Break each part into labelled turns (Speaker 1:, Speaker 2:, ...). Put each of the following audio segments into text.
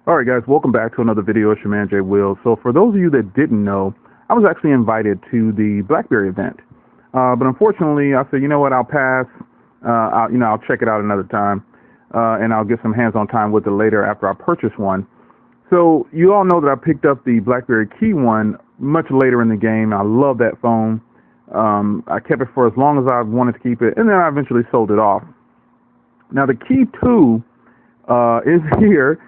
Speaker 1: All right, guys, welcome back to another video. It's your man, Jay Will. So for those of you that didn't know, I was actually invited to the BlackBerry event. But unfortunately, I said, you know what, I'll pass. I'll check it out another time, and I'll get some hands-on time with it later after I purchase one. So you all know that I picked up the BlackBerry Key² much later in the game. I love that phone. I kept it for as long as I wanted to keep it, and then I eventually sold it off. Now, the Key² is here.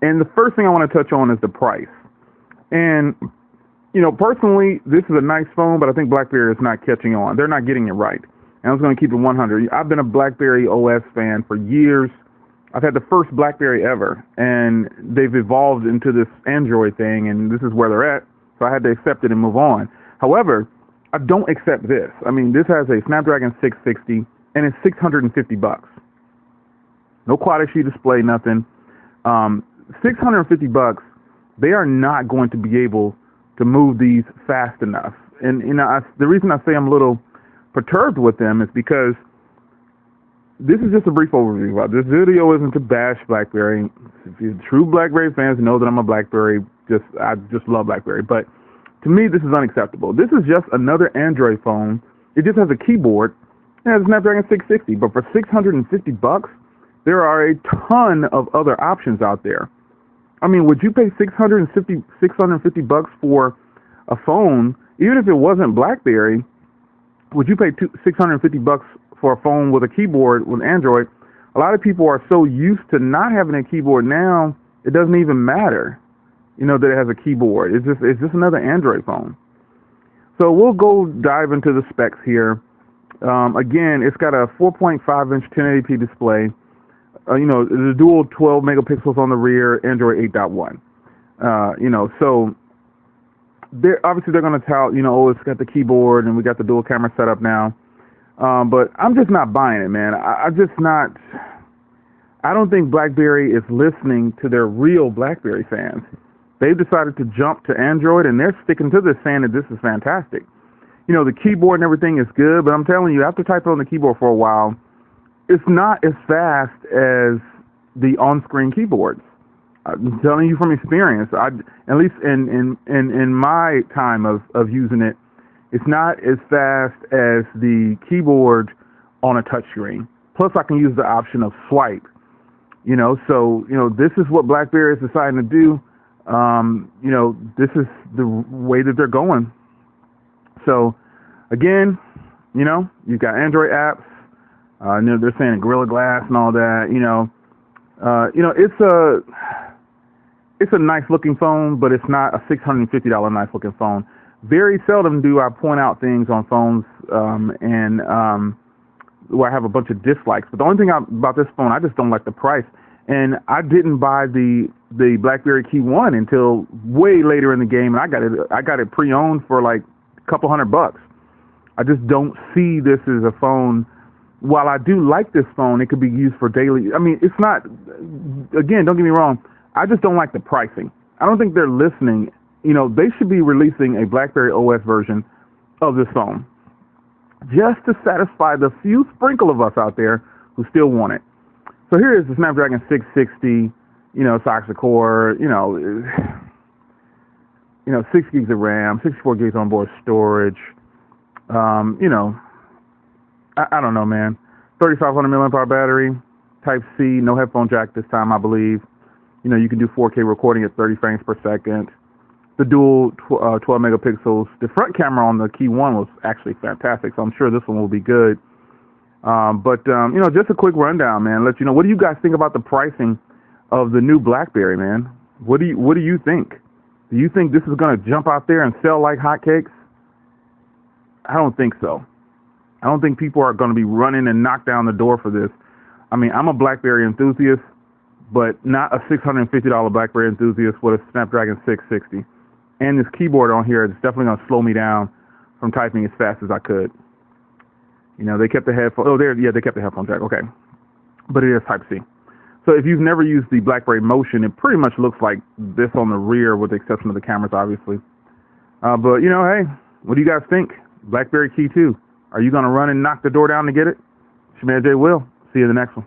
Speaker 1: And the first thing I want to touch on is the price. And, personally, this is a nice phone, but I think BlackBerry is not catching on. They're not getting it right. And I was going to keep it 100. I've been a BlackBerry OS fan for years. I've had the first BlackBerry ever, and they've evolved into this Android thing, and this is where they're at. So I had to accept it and move on. However, I don't accept this. I mean, this has a Snapdragon 660, and it's $650. No Quad HD display, nothing. $650, they are not going to be able to move these fast enough. And the reason I say I'm a little perturbed with them is because this is just a brief overview. This video isn't to bash BlackBerry. If you're true BlackBerry fans, know that I'm a BlackBerry. I just love BlackBerry. But to me, this is unacceptable. This is just another Android phone. It just has a keyboard. It has a Snapdragon 660. But for $650, there are a ton of other options out there. I mean, would you pay $650 for a phone, even if it wasn't BlackBerry? Would you pay $650 for a phone with a keyboard with Android? A lot of people are so used to not having a keyboard now, it doesn't even matter, that it has a keyboard. It's just another Android phone. So we'll go dive into the specs here. Again, it's got a 4.5-inch 1080p display. The dual 12 megapixels on the rear, Android 8.1. So they're going to tout, it's got the keyboard and we got the dual camera set up now. But I'm just not buying it, man. I don't think BlackBerry is listening to their real BlackBerry fans. They've decided to jump to Android, and they're sticking to this, saying that this is fantastic. The keyboard and everything is good, but I'm telling you, after typing on the keyboard for a while, it's not as fast as the on-screen keyboards. I'm telling you from experience. At least in my time of using it, it's not as fast as the keyboard on a touchscreen. Plus, I can use the option of swipe. So this is what BlackBerry is deciding to do. This is the way that they're going. So, again, you've got Android apps. They're saying Gorilla Glass and all that. It's a nice looking phone, but it's not a $650 nice looking phone. Very seldom do I point out things on phones where I have a bunch of dislikes. But the only thing about this phone, I just don't like the price. And I didn't buy the BlackBerry Key² until way later in the game, and I got it pre-owned for like a couple $100. I just don't see this as a phone. While I do like this phone, it could be used for daily. I mean, it's not, again, don't get me wrong, I just don't like the pricing. I don't think they're listening. They should be releasing a BlackBerry OS version of this phone just to satisfy the few sprinkle of us out there who still want it. So here is the Snapdragon 660, it's octa-core, 6 gigs of RAM, 64 gigs onboard storage, I don't know, man. 3,500 milliamp hour battery, Type-C, no headphone jack this time, I believe. You can do 4K recording at 30 frames per second. The dual 12 megapixels. The front camera on the Key² was actually fantastic, so I'm sure this one will be good. But just a quick rundown, man. Let you know, what do you guys think about the pricing of the new BlackBerry, man? What do you think? Do you think this is going to jump out there and sell like hotcakes? I don't think so. I don't think people are going to be running and knock down the door for this. I mean, I'm a BlackBerry enthusiast, but not a $650 BlackBerry enthusiast with a Snapdragon 660. And this keyboard on here is definitely going to slow me down from typing as fast as I could. They kept the headphone. They kept the headphone jack. Okay, but it is Type-C. So if you've never used the BlackBerry Motion, it pretty much looks like this on the rear, with the exception of the cameras, obviously. But hey, what do you guys think? BlackBerry Key². Are you going to run and knock the door down to get it? It's your man, Jay Will. See you in the next one.